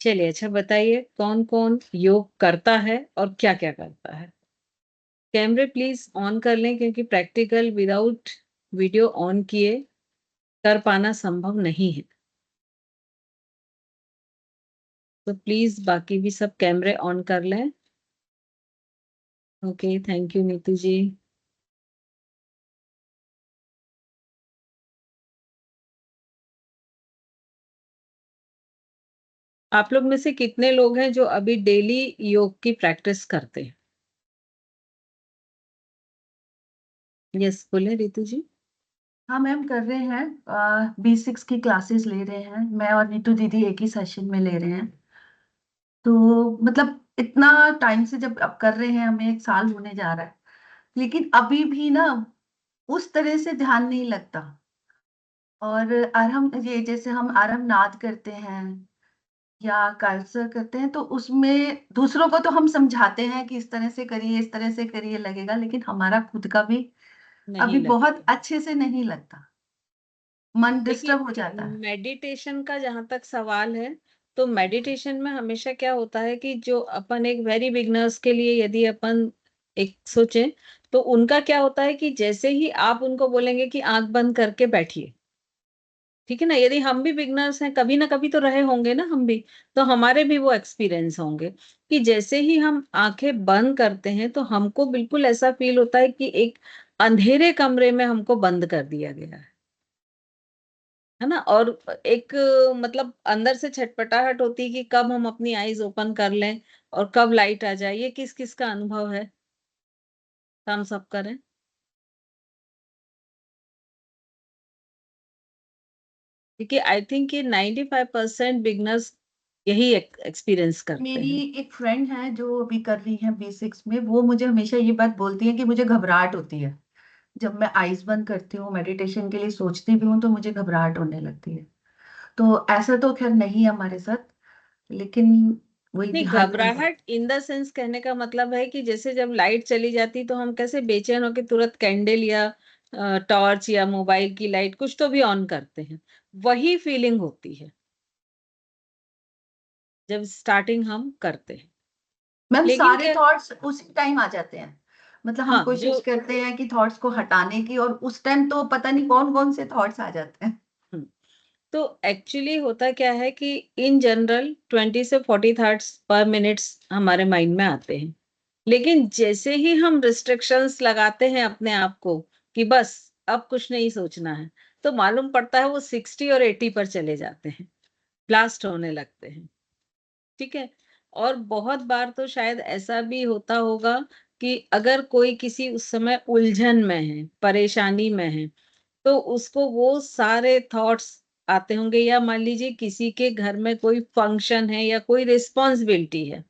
चलिए, अच्छा बताइए कौन कौन योग करता है और क्या क्या करता है। कैमरे प्लीज ऑन कर लें क्योंकि प्रैक्टिकल विदाउट वीडियो ऑन किए कर पाना संभव नहीं है। तो प्लीज बाकी भी सब कैमरे ऑन कर लें। ओके, थैंक यू नीतू जी। आप लोग में से कितने लोग हैं जो अभी डेली योग की प्रैक्टिस करते हैं? यस, बोले रितु जी। हाँ मैम, कर रहे हैं। B6 की क्लासेस ले रहे हैं, मैं और नीतू दीदी एक ही सेशन में ले रहे हैं। तो मतलब इतना टाइम से जब अब कर रहे हैं, हमें 1 साल होने जा रहा है, लेकिन अभी भी ना उस तरह से ध्यान नहीं लगता। और आरंभ ये जैसे हम आरंभ नाद करते हैं या कालसर करते हैं, तो उसमें दूसरों को तो हम समझाते हैं कि इस तरह से करिए, इस तरह से करिए, लगेगा, लेकिन हमारा खुद का भी नहीं अभी बहुत लगता। अच्छे से नहीं लगता। मन डिस्टर्ब हो देखिए, जाता है। मेडिटेशन का जहां तक सवाल है, तो मेडिटेशन में हमेशा क्या होता है कि जो अपन एक वेरी बिगनर्स के लिए यदि अपन एक सोचें, तो उनका क्या होता है कि जैसे ही आप उनको बोलेंगे कि आंख बंद करके बैठिए, ठीक है ना, यदि हम भी बिगनर्स हैं, कभी ना कभी तो रहे होंगे ना हम भी, तो हमारे भी वो एक्सपीरियंस होंगे कि जैसे ही हम आंखें बंद करते हैं तो हमको बिल्कुल ऐसा फील होता है कि एक अंधेरे कमरे में हमको बंद कर दिया गया है ना। और एक मतलब अंदर से छटपटाहट होती है कि कब हम अपनी आईज ओपन कर लें और कब लाइट आ जाए। ये किस किस का अनुभव है? हम सब करें। क्योंकि आई थिंक कि 95% बिगनर्स यही एक्सपीरियंस करते मेरी हैं। एक फ्रेंड है जो अभी कर रही है B6 में, वो मुझे हमेशा ये बात बोलती है कि मुझे घबराहट होती है जब मैं आईज बंद करती हूँ, मेडिटेशन के लिए सोचती भी हूँ तो मुझे घबराहट होने लगती है। तो ऐसा तो खैर नहीं है हमारे साथ, लेकिन वही नहीं, ध्यान नहीं है। घबराहट इन द सेंस कहने का मतलब है कि जैसे जब लाइट चली जाती तो हम कैसे बेचैन होकर तुरंत कैंडल या टॉर्च या मोबाइल की लाइट कुछ तो भी ऑन करते हैं। वही फीलिंग होती है जब स्टार्टिंग हम करते हैं। मैम, लेकिन सारे क्या, थॉट्स उसी टाइम आ जाते हैं। मतलब हम हाँ जो, कोशिश करते हैं कि थॉट्स को हटाने की, और उस टाइम तो पता नहीं कौन कौन से थॉट्स आ जाते हैं। हम्म, तो एक्चुअली होता क्या है कि इन जनरल 20 से 40 थॉट्स पर मिनट्स हमारे माइंड में आते हैं। लेकिन जैसे ही हम रिस्ट्रिक्शंस लगाते हैं अपने आप को कि बस अब कुछ नहीं सोचना है, तो मालूम पड़ता है वो 60 और 80 पर चले जाते हैं, ब्लास्ट होने लगते हैं। ठीक है। और बहुत बार तो शायद ऐसा भी होता होगा कि अगर कोई किसी उस समय उलझन में है, परेशानी में है, तो उसको वो सारे थॉट्स आते होंगे, या मान लीजिए किसी के घर में कोई फंक्शन है या कोई रिस्पॉन्सिबिलिटी है,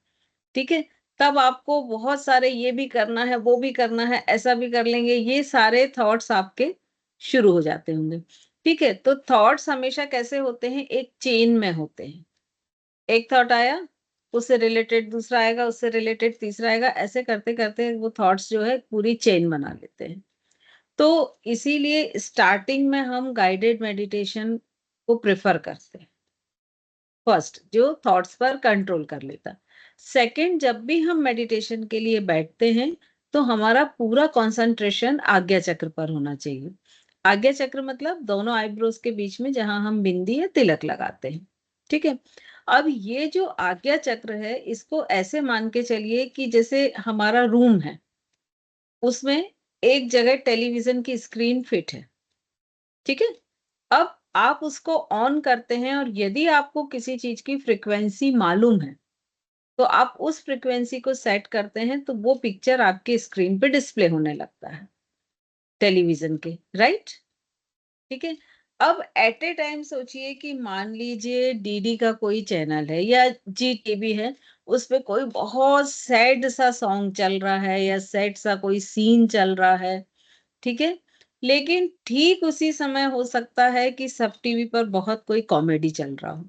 ठीक है, तब आपको बहुत सारे ये भी करना है, वो भी करना है, ऐसा भी कर लेंगे, ये सारे थॉट्स आपके शुरू हो जाते होंगे। ठीक है, तो थॉट्स हमेशा कैसे होते हैं, एक चेन में होते हैं। एक थॉट आया, उससे रिलेटेड दूसरा आएगा, उससे रिलेटेड तीसरा आएगा, ऐसे करते करते वो थॉट्स जो है पूरी चेन बना लेते हैं। तो इसीलिए स्टार्टिंग में हम गाइडेड मेडिटेशन को प्रेफर करते हैं। फर्स्ट, जो थॉट्स पर कंट्रोल कर लेता। सेकंड, जब भी हम मेडिटेशन के लिए बैठते हैं तो हमारा पूरा कंसंट्रेशन आज्ञा चक्र पर होना चाहिए। आज्ञा चक्र मतलब दोनों आईब्रोज के बीच में जहां हम बिंदी या तिलक लगाते हैं। ठीक है। अब ये जो आज्ञा चक्र है, इसको ऐसे मान के चलिए कि जैसे हमारा रूम है, उसमें एक जगह टेलीविजन की स्क्रीन फिट है। ठीक है। अब आप उसको ऑन करते हैं और यदि आपको किसी चीज की फ्रीक्वेंसी मालूम है, तो आप उस फ्रीक्वेंसी को सेट करते हैं, तो वो पिक्चर आपके स्क्रीन पे डिस्प्ले होने लगता है टेलीविजन के, राइट। ठीक है। अब एट ए टाइम सोचिए कि मान लीजिए डीडी का कोई चैनल है या जी टीवी है, उस पे कोई बहुत सैड सा सॉन्ग चल रहा है या सैड सा कोई सीन चल रहा है। ठीक है। लेकिन ठीक उसी समय हो सकता है कि सब टीवी पर बहुत कोई कॉमेडी चल रहा हो।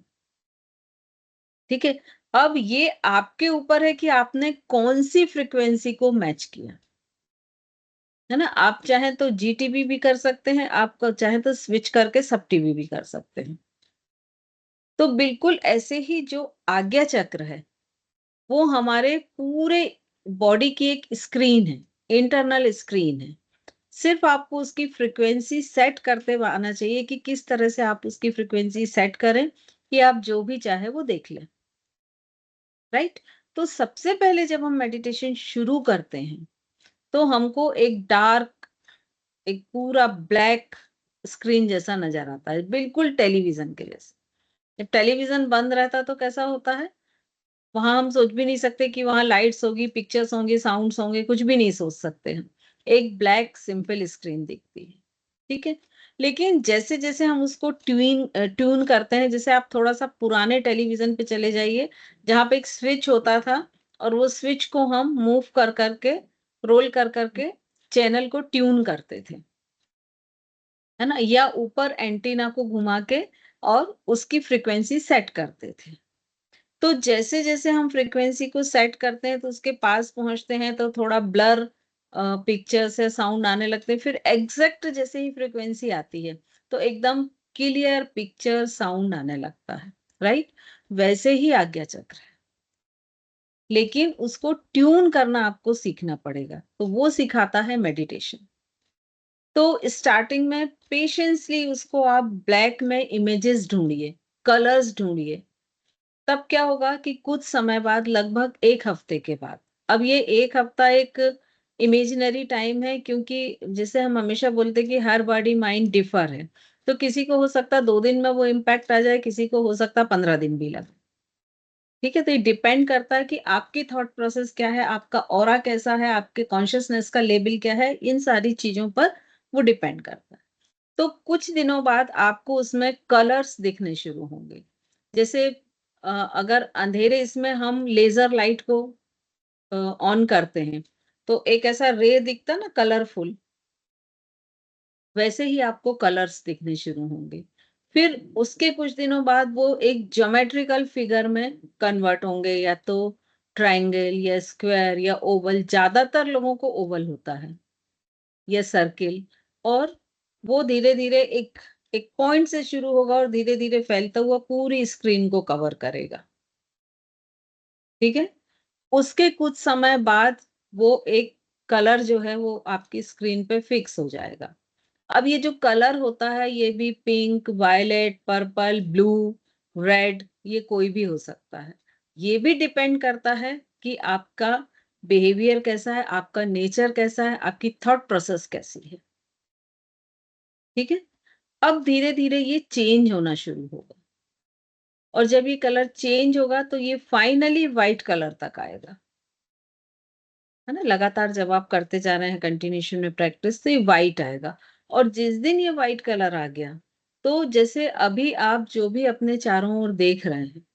ठीक है। अब ये आपके ऊपर है कि आपने कौन सी फ्रीक्वेंसी को मैच किया, है ना। आप चाहें तो जी टीवी भी कर सकते हैं, आप चाहें तो स्विच करके सब टीवी भी कर सकते हैं। तो बिल्कुल ऐसे ही जो आज्ञा चक्र है, वो हमारे पूरे बॉडी की एक स्क्रीन है, इंटरनल स्क्रीन है। सिर्फ आपको उसकी फ्रीक्वेंसी सेट करते हुए आना चाहिए कि किस तरह से आप उसकी फ्रीक्वेंसी सेट करें कि आप जो भी चाहे वो देख लें, राइट? तो सबसे पहले जब हम मेडिटेशन शुरू करते हैं, तो हमको एक डार्क, एक पूरा ब्लैक स्क्रीन जैसा नज़र आता है, बिल्कुल टेलीविज़न के जैसा। जब टेलीविज़न बंद रहता है तो कैसा होता है? वहाँ हम सोच भी नहीं सकते कि वहाँ लाइट्स होगी, पिक्चर्स होंगे, साउंड्स होंगे, कुछ भी नहीं सोच सकते हम। एक ब्लैक सिंपल स्क्रीन दिखती है, ठीक है? लेकिन जैसे-जैसे हम उसको ट्यून करते हैं, जैसे आप थोड़ा-सा पुराने टेलीविज़न पे चले जाइए, जहाँ पे एक स्विच होता था और वो स्विच को हम मूव कर के, रोल कर के चैनल को ट्यून करते थे, है ना? या ऊपर एंटीना को घुमा के और उसकी फ्रीक्वेंसी सेट करते थे। तो जैसे-जैसे हम फ्रीक्वेंसी को सेट करते हैं, तो उसके पास पहुँचते हैं, तो थोड़ा ब्लर पिक्चर्स या साउंड आने लगते हैं। फिर एग्ज़ैक्ट जैसे ही फ्रीक्वेंसी आती है, तो एकदम क्लियर पिक्चर, साउंड आने लगता है, राइट? वैसे ही आज्ञा चक्र है, लेकिन उसको ट्यून करना आपको सीखना पड़ेगा, तो वो सिखाता है मेडिटेशन। तो स्टार्टिंग में पेशेंसली उसको आप ब्लैक में इमेजेस ढूँढिए, कलर्स ढूँढिए। तब क्या होगा कि कुछ समय बाद लगभग 1 हफ्ते के बाद, अब ये 1 हफ्ता एक इमेजिनरी टाइम है, क्योंकि जैसे हम हमेशा बोलते हैं कि हर बॉडी माइंड डिफर है। तो किसी को हो सकता है 2 दिन में वो इम्पैक्ट आ जाए, किसी को हो सकता है 15 दिन भी लगे। ठीक है? तो ये डिपेंड करता है कि आपकी थॉट प्रोसेस क्या है, आपका ऑरा कैसा है, आपके कॉन्शसनेस का लेवल क्या है, इन सारी चीज़ों पर वो डिपेंड करता है। तो कुछ दिनों बाद आपको उसमें कलर्स दिखने शुरू होंगे। जैसे अगर अंधेरे इसमें हम लेज़र लाइट को ऑन करते हैं, तो एक ऐसा रे दिखता है ना कलरफुल, वैसे ही आपको कलर्स दिखने शुरू होंगे। फिर उसके कुछ दिनों बाद वो एक ज्योमेट्रिकल फिगर में कन्वर्ट होंगे, या तो ट्रायंगल या स्क्वायर या ओवल, ज़्यादातर लोगों को ओवल होता है, या सर्किल। और वो धीरे-धीरे एक एक पॉइंट से शुरू होगा और धीरे-धीरे फैलता हुआ पूरी स्क्रीन को कवर करेगा, ठीक है? उसके कुछ समय बाद वो एक कलर जो है वो आपकी स्क्रीन पे फिक्स हो जाएगा। अब ये जो कलर होता है, ये भी pink, violet, purple, blue, red, ये कोई भी हो सकता है। ये भी डिपेंड करता है कि आपका बिहेवियर कैसा है, आपका नेचर कैसा है, आपकी थॉट प्रोसेस कैसी है, ठीक है? अब धीरे-धीरे ये चेंज होना शुरू होगा, और जब ये कलर चेंज होगा तो ये फाइनली व्हाइट कलर तक आएगा, है ना? लगातार जब आप करते जा रहे हैं कंटिन्यूएशन में प्रैक्टिस, तो ये व्हाइट आएगा। और जिस दिन ये व्हाइट कलर आ गया, तो जैसे अभी आप जो भी अपने चारों ओर देख रहे हैं,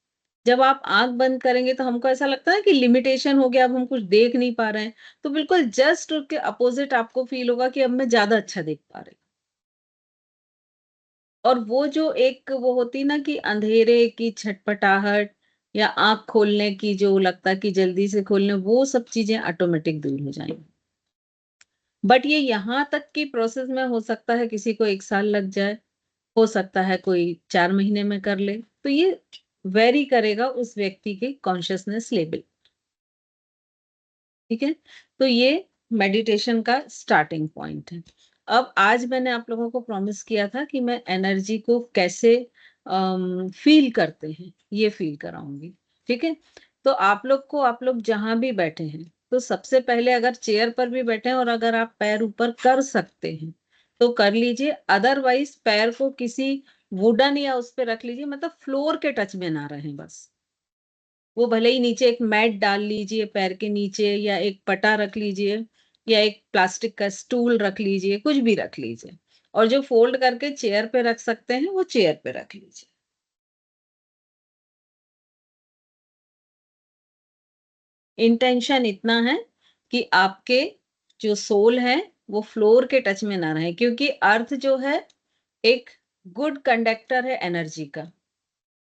जब आप आँख बंद करेंगे तो हमको ऐसा लगता है कि लिमिटेशन हो गया, अब हम कुछ देख नहीं पा रहे हैं। तो बिल्कुल जस्ट उसके अपोज़िट आपको फ़ील होगा कि अब मैं ज़्यादा अच्छा देख पा रही हूँ। और वो जो एक वो होती ना कि अंधेरे की छटपटाहट, या आँख खोलने की जो लगता है कि जल्दी से खोल लें, वो सब चीज़ें ऑटोमेटिक दूर हो जाएँगी। बट ये यहाँ तक की प्रोसेस में हो सकता है किसी को 1 साल लग जाए, हो सकता है कोई 4 महीने में कर ले। तो ये वेरी करेगा उस व्यक्ति के कॉन्शसनेस लेवल, ठीक है? तो ये मेडिटेशन का स्टार्टिंग पॉइंट है। अब आज मैंने आप लोगों को प्रॉमिस किया था कि मैं एनर्जी को कैसे फ़ील करते हैं, ये फ़ील कराऊँगी, ठीक है? तो आप लोग जहाँ भी बैठे हैं, तो सबसे पहले अगर चेयर पर भी बैठे हैं और अगर आप पैर ऊपर कर सकते हैं, तो कर लीजिए, अदरवाइज़ पैर को किसी वुडन या उस पे रख लीजिए, मतलब फ्लोर के टच में ना रहें बस। वो भले ही नीचे एक मैट डाल लीजिए पैर के नीचे, या एक पटा रख लीजिए, या एक प्लास्टिक का स्टूल रख लीजिए, कुछ भी रख लीजिए। और जो फ़ोल्ड करके चेयर पे रख सकते हैं, वो चेयर पे रख लीजिए। इंटेंशन इतना है कि आपके जो सोल है, वो फ्लोर के टच में ना रहे, क्योंकि अर्थ जो है एक गुड कंडक्टर है एनर्जी का।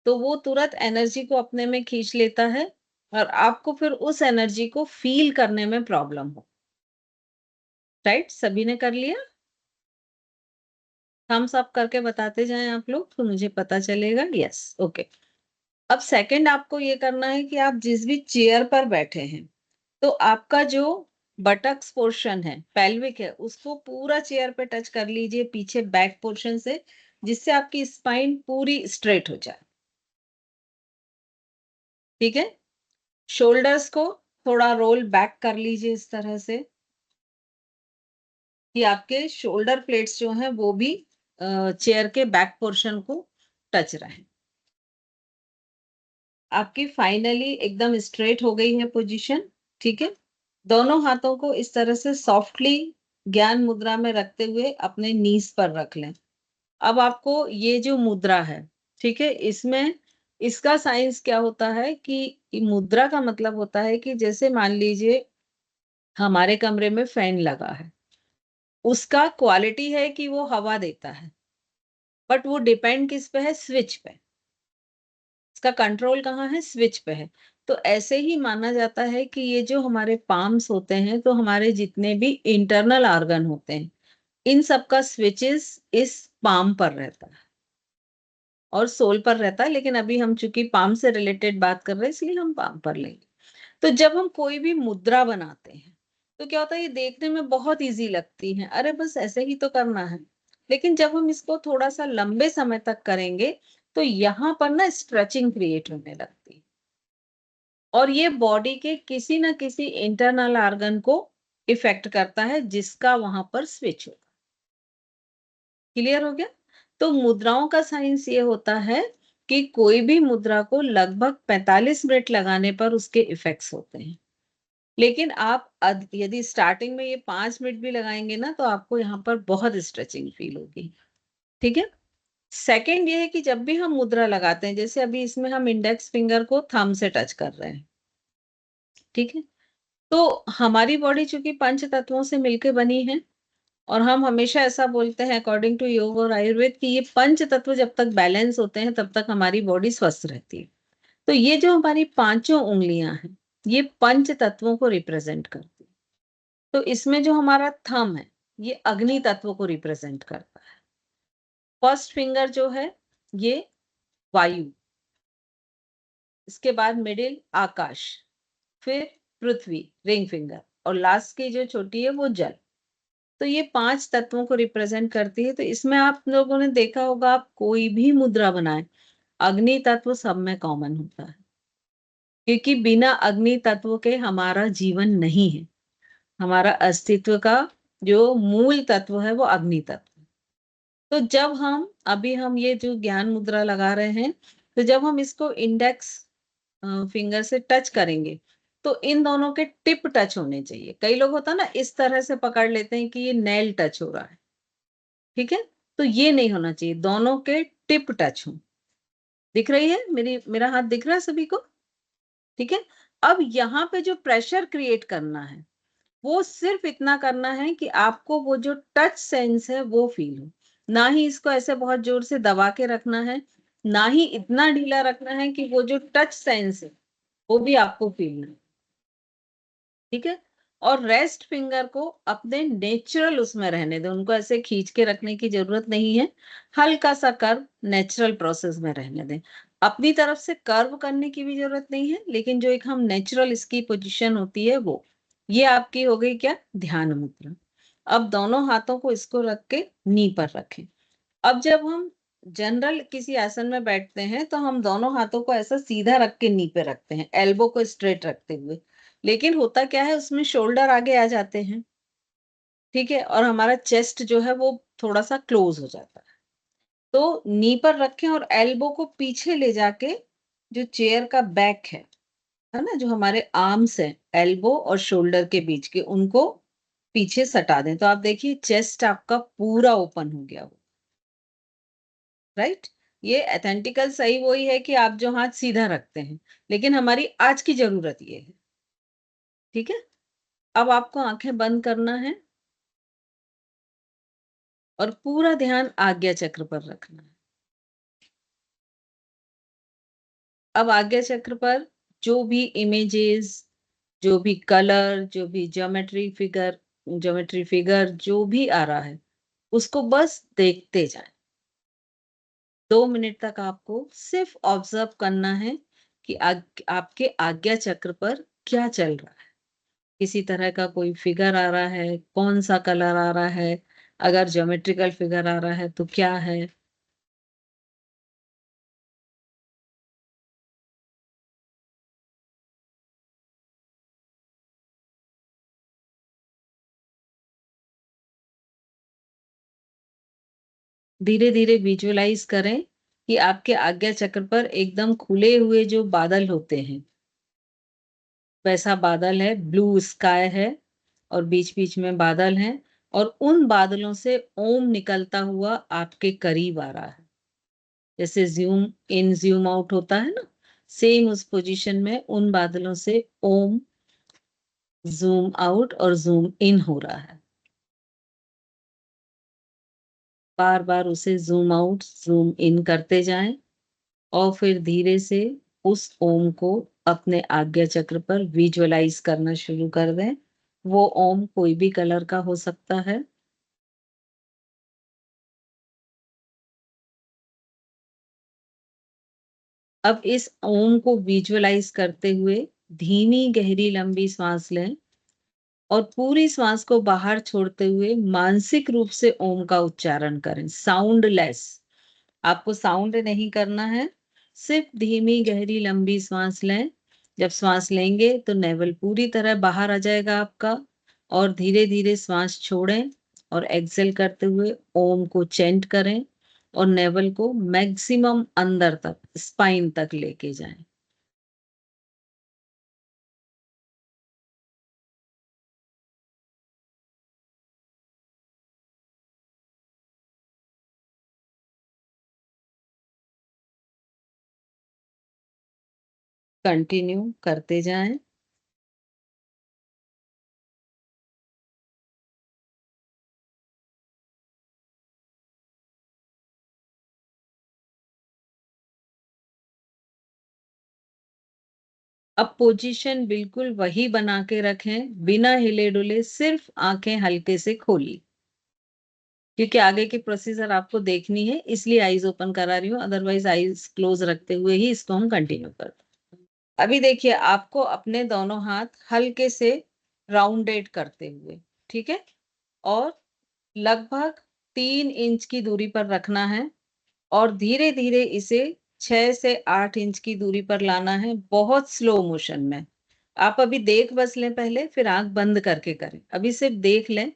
तो वो तुरंत एनर्जी को अपने में खींच लेता है, और आपको फिर उस एनर्जी को फ़ील करने में प्रॉब्लम हो। राइट? सभी ने कर लिया? थम्स अप करके बताते जाएं आप लोग तो मुझे पता चलेगा। Yes, okay. अब सेकंड आपको ये करना है कि आप जिस भी चेयर पर बैठे हैं तो आपका जो बटक्स पोर्शन है, पेल्विक है, उसको पूरा चेयर पे टच कर लीजिए पीछे बैक पोर्शन से, जिससे आपकी स्पाइन पूरी स्ट्रेट हो जाए। ठीक है। शोल्डर्स को थोड़ा रोल बैक कर लीजिए इस तरह से कि आपके शोल्डर प्लेट्स जो हैं वो भी चेयर के बैक पोर्शन को टच रहे। आपकी फाइनली एकदम स्ट्रेट हो गई है पोजीशन। ठीक है। दोनों हाथों को इस तरह से सॉफ्टली ज्ञान मुद्रा में रखते हुए अपने नीज पर रख लें। अब आपको ये जो मुद्रा है, ठीक है, इसमें इसका साइंस क्या होता है कि मुद्रा का मतलब होता है कि जैसे मान लीजिए हमारे कमरे में फैन लगा है, उसका क्वालिटी है कि वो हवा देता है, बट वो डिपेंड किस पे है? स्विच पे। इसका कंट्रोल कहाँ है? स्विच पे है। तो ऐसे ही माना जाता है कि ये जो हमारे पाम्स होते हैं, तो हमारे जितने भी इंटरनल ऑर्गन होते हैं, इन सब का स्विचेस इस पाम पर रहता है और सोल पर रहता है, लेकिन अभी हम चूंकि पाम से रिलेटेड बात कर रहे हैं इसलिए हम पाम पर लेंगे। तो जब हम कोई भी मुद्रा बनाते हैं तो क्या होता है, ये देखने में बहुत इजी लगती है, अरे बस ऐसे ही तो करना है। लेकिन जब हम इसको थोड़ा सा लंबे समय तक करेंगे तो यहाँ पर ना स्ट्रेचिंग क्रिएट होने लगती है और ये बॉडी के किसी ना किसी इंटरनल ऑर्गन को इफेक्ट करता है जिसका वहां पर स्विच होगा। क्लियर हो गया? तो मुद्राओं का साइंस ये होता है कि कोई भी मुद्रा को लगभग 45 मिनट लगाने पर उसके इफेक्ट्स होते हैं। लेकिन आप यदि स्टार्टिंग में ये 5 मिनट भी लगाएंगे ना तो आपको यहाँ पर बहुत स्ट्रेचिंग फील होगी। ठीक है। सेकंड ये है कि जब भी हम मुद्रा लगाते हैं, जैसे अभी इसमें हम इंडेक्स फिंगर को थंब से टच कर रहे हैं, ठीक है, तो हमारी बॉडी चूंकि पंच तत्वों से मिलकर बनी है और हम हमेशा ऐसा बोलते हैं अकॉर्डिंग टू योग और आयुर्वेद कि ये पंच तत्व जब तक बैलेंस होते हैं तब तक हमारी बॉडी स्वस्थ रहती है। तो ये जो हमारी पांचों उंगलियां हैं ये पंच तत्वों को रिप्रेजेंट करती है। तो इसमें जो हमारा थंब है ये अग्नि तत्व को रिप्रेजेंट करता है। फर्स्ट फिंगर जो है ये वायु, इसके बाद मिडिल आकाश, फिर पृथ्वी रिंग फिंगर, और लास्ट की जो छोटी है वो जल। तो ये 5 तत्वों को रिप्रेजेंट करती है। तो इसमें आप लोगों ने देखा होगा, आप कोई भी मुद्रा बनाए अग्नि तत्व सब में कॉमन होता है, क्योंकि बिना अग्नि तत्व के हमारा जीवन नहीं है। हमारा अस्तित्व का जो मूल तत्व है वो अग्नि तत्व है। तो जब हम ये जो ज्ञान मुद्रा लगा रहे हैं, तो जब हम इसको इंडेक्स फिंगर से टच करेंगे तो इन दोनों के टिप टच होने चाहिए। कई लोग होता है ना इस तरह से पकड़ लेते हैं कि ये नेल टच हो रहा है, ठीक है, तो ये नहीं होना चाहिए, दोनों के टिप टच हो। दिख रही है मेरा हाथ दिख रहा है सभी को? ठीक है। अब यहाँ पे जो प्रेशर क्रिएट करना है वो सिर्फ इतना करना है कि आपको वो जो टच सेंस है वो फील हो। ना ही इसको ऐसे बहुत जोर से दबा के रखना है, ना ही इतना ढीला रखना है कि वो जो टच सेंस है वो भी आपको फील ना। ठीक है। और रेस्ट फिंगर को अपने नेचुरल उसमें रहने दें, उनको ऐसे खींच के रखने की जरूरत नहीं है। हल्का सा कर्व नेचुरल प्रोसेस में रहने दें। अपनी तरफ से कर्व करने की भी जरूरत नहीं है, लेकिन जो एक हम नेचुरल इसकी पोजीशन होती है वो ये आपकी हो गई क्या? ध्यान मुद्रा। अब दोनों हाथों को इसको रख के नी पर रखें। अब जब हम जनरल किसी आसन में बैठते हैं तो हम दोनों हाथों को ऐसा सीधा रख के नी पे रखते हैं, एल्बो को स्ट्रेट रखते हुए। लेकिन होता क्या है, उसमें शोल्डर आगे आ जाते हैं, ठीक है, और हमारा चेस्ट जो है वो थोड़ा सा क्लोज हो जाता है। तो नी पर रखें और एल्बो को पीछे ले जाके जो चेयर का बैक है ना, जो हमारे आर्म्स हैं एल्बो और शोल्डर के बीच के, उनको पीछे सटा दें। तो आप देखिए चेस्ट आपका पूरा ओपन हो गया हो, राइट। ये ऑथेंटिकल सही वही है कि आप जो हाथ सीधा रखते हैं, लेकिन हमारी आज की जरूरत ये है। ठीक है। अब आपको आंखें बंद करना है और पूरा ध्यान आज्ञा चक्र पर रखना है। अब आज्ञा चक्र पर जो भी इमेजेस, जो भी कलर, जो भी ज्योमेट्री फिगर जो भी आ रहा है उसको बस देखते जाएं। 2 मिनट तक आपको सिर्फ ऑब्जर्व करना है कि आपके आज्ञा चक्र पर क्या चल रहा है। किसी तरह का कोई फिगर आ रहा है, कौन सा कलर आ रहा है, अगर ज्योमेट्रिकल फिगर आ रहा है तो क्या है। धीरे धीरे विजुअलाइज करें कि आपके आज्ञा चक्र पर एकदम खुले हुए जो बादल होते हैं, वैसा बादल है, ब्लू स्काई है और बीच बीच में बादल हैं, और उन बादलों से ओम निकलता हुआ आपके करीब आ रहा है। जैसे ज़ूम इन ज़ूम आउट होता है ना, सेम उस पोजीशन में उन बादलों से ओम ज़ूम आउट और ज़ूम इन हो रहा है। बार-बार उसे ज़ूम आउट, ज़ूम इन करते जाएँ और फिर धीरे से उस ओम को अपने आज्ञा चक्र पर विजुअलाइज़ करना शुरू कर दें। वो ओम कोई भी कलर का हो सकता है। अब इस ओम को विजुअलाइज़ करते हुए धीमी गहरी लंबी साँस लें और पूरी श्वास को बाहर छोड़ते हुए मानसिक रूप से ओम का उच्चारण करें, साउंडलेस। आपको साउंड नहीं करना है, सिर्फ धीमी गहरी लंबी श्वास लें। जब श्वास लेंगे तो नेवल पूरी तरह बाहर आ जाएगा आपका, और धीरे धीरे श्वास छोड़ें और एक्सेल करते हुए ओम को चेंट करें और नेवल को मैक्सिमम अंदर तक, स्पाइन तक लेके जाएं। कंटिन्यू करते जाएं। अब पोजीशन बिल्कुल वही बना के रखें, बिना हिले-डुले, सिर्फ आँखें हल्के से खोली। क्योंकि आगे की प्रोसीजर आपको देखनी है, इसलिए आईज़ ओपन करा रही हूँ, अदरवाइज़ आईज़ क्लोज़ रखते हुए ही इसको हम कंटिन्यू करते हैं। अभी देखिए, आपको अपने दोनों हाथ हल्के से राउंडेड करते हुए, ठीक है? और लगभग 3 इंच की दूरी पर रखना है और धीरे-धीरे इसे 6 से 8 इंच की दूरी पर लाना है, बहुत स्लो मोशन में। आप अभी देख बस लें पहले, फिर आँख बंद करके करें। अभी सिर्फ देख लें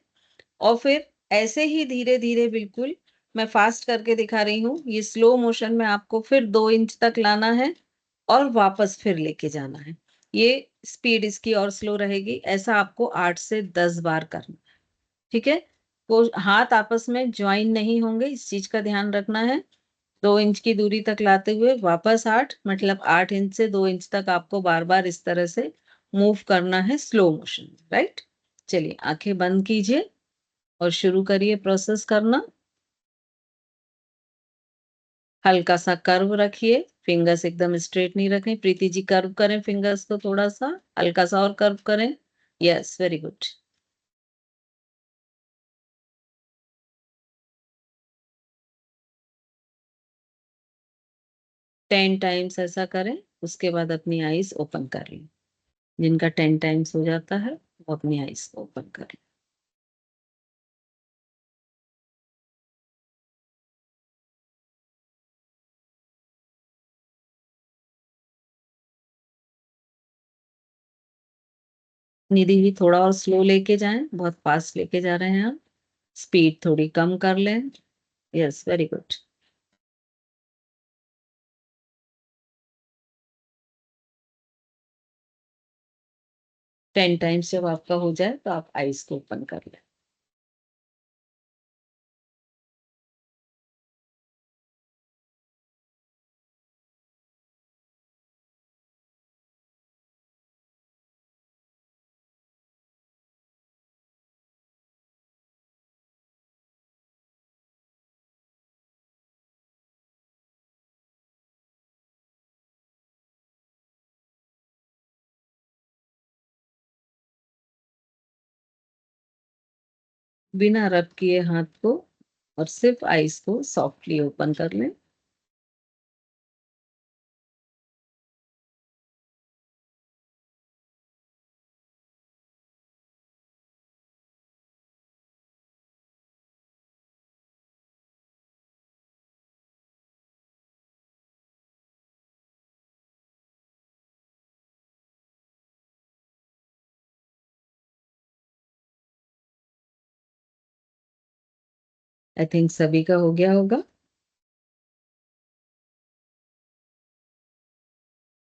और फिर ऐसे ही धीरे-धीरे बिल्कुल मैं फ़ास्ट करके दिखा रही हूँ, ये स्लो मोशन में आपको फिर 2 इंच तक लाना है और वापस फिर लेके जाना है। ये स्पीड इसकी और स्लो रहेगी, ऐसा आपको 8 से 10 बार करना है, ठीक है? तो हाथ आपस में जॉइन नहीं होंगे, इस चीज़ का ध्यान रखना है। 2 इंच की दूरी तक लाते हुए वापस 8, मतलब 8 इंच से 2 इंच तक आपको बार-बार इस तरह से मूव करना है स्लो मोशन में, राइट? चलिए आँखें बंद कीजिए और शुरू करिए प्रोसेस करना। हल्का-सा कर्व रखिए, फिंगर्स एकदम स्ट्रेट नहीं रखें। प्रीति जी कर्व करें फिंगर्स को थोड़ा-सा, हल्का-सा और कर्व करें। Yes, very good. 10 टाइम्स ऐसा करें, उसके बाद अपनी आईज़ ओपन कर लें। जिनका 10 टाइम्स हो जाता है, वो अपनी आईज़ को ओपन करें। निधि जी थोड़ा और स्लो लेके जाएँ, बहुत फास्ट लेके जा रहे हैं आप। स्पीड थोड़ी कम कर लें। Yes, very good. 10 टाइम्स जब आपका हो जाए, तो आप आईज़ को ओपन कर लें। बिना रब किए हाथ को और सिर्फ आईज को सॉफ्टली ओपन कर लें। आई थिंक सभी का हो गया होगा।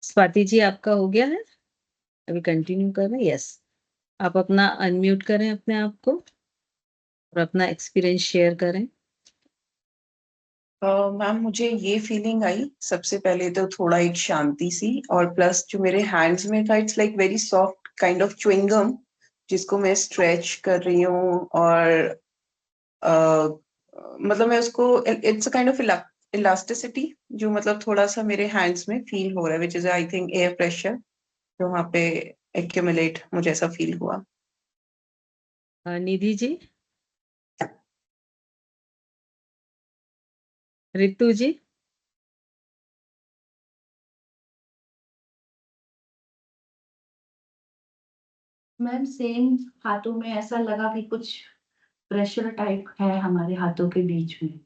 स्वाति जी आपका हो गया है? अभी कंटिन्यू कर रहे हैं? यस। आप अपना अनम्यूट करें अपने आप को और अपना एक्सपीरियंस शेयर करें। मैम मुझे ये फीलिंग आई सबसे पहले तो थोड़ा एक शांति सी, और प्लस जो मेरे हैंड्स में था it's like very soft kind of chewing gum जिसको मैं स्ट्रेच कर रही हूँ, और मतलब मैं उसको it's a kind of elasticity जो मतलब थोड़ा सा मेरे हैंड्स में फील हो रहा है, which is I think air pressure जो वहाँ पे एक्यूमुलेट मुझे ऐसा फील हुआ। निधि जी, रितु जी, मैम सेम, हाथों में ऐसा लगा कि कुछ प्रेशर टाइप है हमारे हाथों के बीच में।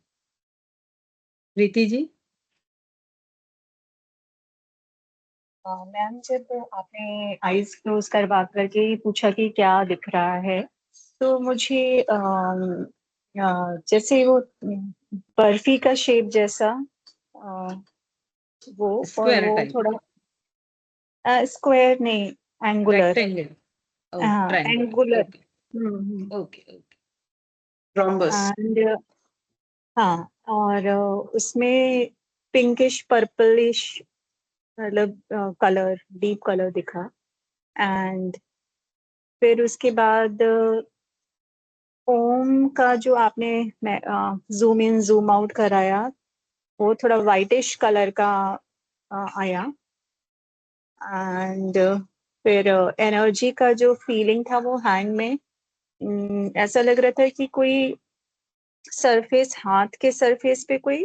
प्रीति जी। मैम जब आपने आईज क्लोज करवा करके पूछा कि क्या दिख रहा है, तो मुझे जैसे वो बर्फी का शेप जैसा वो, और स्क्वायर वो टाइप, थोड़ा स्क्वायर नहीं, एंगुलर। रेक्टेंगल, हाँ, triangle. Angular. Okay okay okay. Thrombus. And हाँ, और उसमें पिंकिश पर्पलिश मतलब कलर, डीप कलर दिखा। एंड फिर उसके बाद ओम का जो आपने जूम इन जूम आउट कराया, वो थोड़ा वाइटिश कलर का आया। एंड फिर एनर्जी का जो फीलिंग था वो हैंड में, ऐसा लग रहा था कि कोई सरफेस, हाथ के सरफेस पे कोई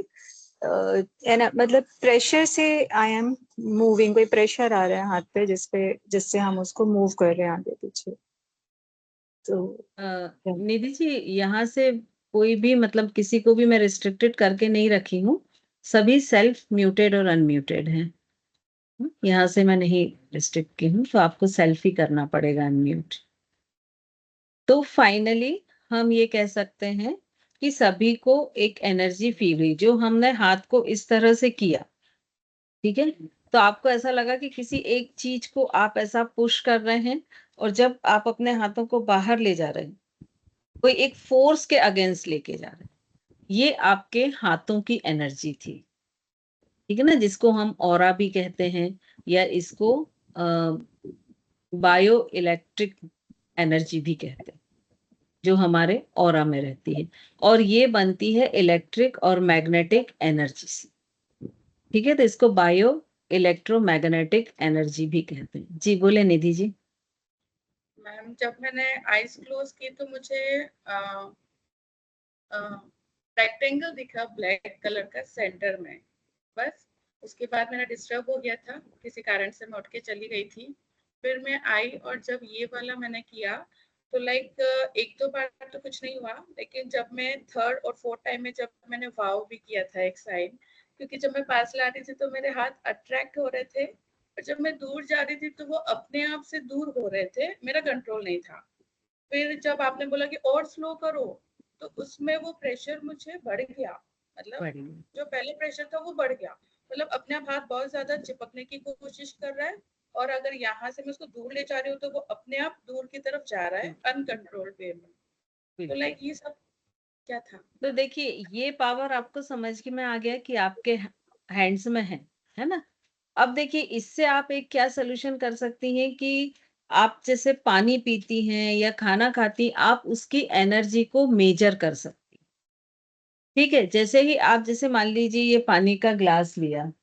मतलब प्रेशर से आई एम मूविंग, कोई प्रेशर आ रहा है हाथ पे जिससे हम उसको मूव कर रहे हैं आगे पीछे। तो निधि जी, यहाँ से कोई भी मतलब किसी को भी मैं रिस्ट्रिक्टेड करके नहीं रखी हूँ, सभी सेल्फ म्यूटेड और अनम्यूटेड हैं। यहाँ से मैं नहीं रिस्ट्रिक्ट की हूँ, तो आपको सेल्फ ही करना पड़ेगा अनम्यूट। तो फाइनली हम ये कह सकते हैं कि सभी को एक एनर्जी फील हुई, जो हमने हाथ को इस तरह से किया, ठीक है, तो आपको ऐसा लगा कि किसी एक चीज को आप ऐसा पुश कर रहे हैं, और जब आप अपने हाथों को बाहर ले जा रहे हैं, कोई एक फोर्स के अगेंस्ट लेके जा रहे हैं, ये आपके हाथों की एनर्जी थी, ठीक है ना, जिसको हम ऑरा भी कहते हैं, या इसको बायो इलेक्ट्रिक एनर्जी भी कहते हैं, जो हमारे ऑरा में रहती है, और ये बनती है इलेक्ट्रिक और मैग्नेटिक एनर्जी से, ठीक है, तो इसको बायो इलेक्ट्रोमैग्नेटिक एनर्जी भी कहते हैं। जी बोले निधि जी। मैम जब मैंने आईज क्लोज की तो मुझे रेक्टेंगल दिखा ब्लैक कलर का सेंटर में, बस। उसके बाद मेरा डिस्टर्ब हो गया था, किसी कारण से मैं उठ के चली गई थी। फिर मैं आई और जब ये वाला मैंने किया तो लाइक एक दो बार तो कुछ नहीं हुआ, लेकिन जब मैं थर्ड और फोर्थ टाइम में जब मैंने वाव भी किया था एक साइड, क्योंकि जब मैं पास ला रही थी तो मेरे हाथ अट्रैक्ट हो रहे थे, और जब मैं दूर जा रही थी तो वो अपने आप से दूर हो रहे थे, मेरा कंट्रोल नहीं था। फिर जब आपने बोला कि और स्लो करो, तो उसमें वो प्रेशर मुझे बढ़ गया, मतलब जो पहले प्रेशर था वो बढ़ गया, मतलब अपने आप हाथ बहुत ज्यादा चिपकने की कोशिश कर रहा है, और अगर यहाँ से मैं उसको दूर ले जा रही हूँ तो वो अपने आप दूर की तरफ जा रहा है अनकंट्रोल्ड वे में। तो लाइक ये सब क्या था? तो देखिए, ये पावर आपको समझ में आ गया कि आपके हैंड्स में है ना। अब देखिए, इससे आप एक क्या सोल्यूशन कर सकती हैं कि आप जैसे पानी पीती हैं या खाना खाती, आप उसकी एनर्जी को मेजर कर सकती, ठीक है। जैसे ही आप, जैसे मान लीजिए ये पानी का ग्लास लिया,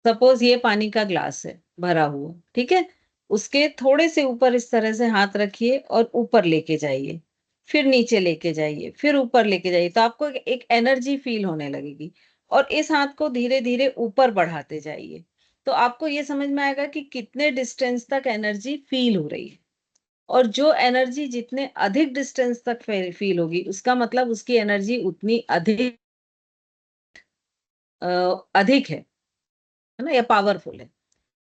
सपोज ये पानी का ग्लास है भरा हुआ, ठीक है, उसके थोड़े से ऊपर इस तरह से हाथ रखिए और ऊपर लेके जाइए, फिर नीचे लेके जाइए, फिर ऊपर लेके जाइए, तो आपको एक एनर्जी फील होने लगेगी। और इस हाथ को धीरे धीरे ऊपर बढ़ाते जाइए, तो आपको ये समझ में आएगा कि कितने डिस्टेंस तक एनर्जी फील हो रही है। और जो एनर्जी जितने अधिक डिस्टेंस तक फील होगी, उसका मतलब उसकी एनर्जी उतनी अधिक है ना, या पावरफुल है।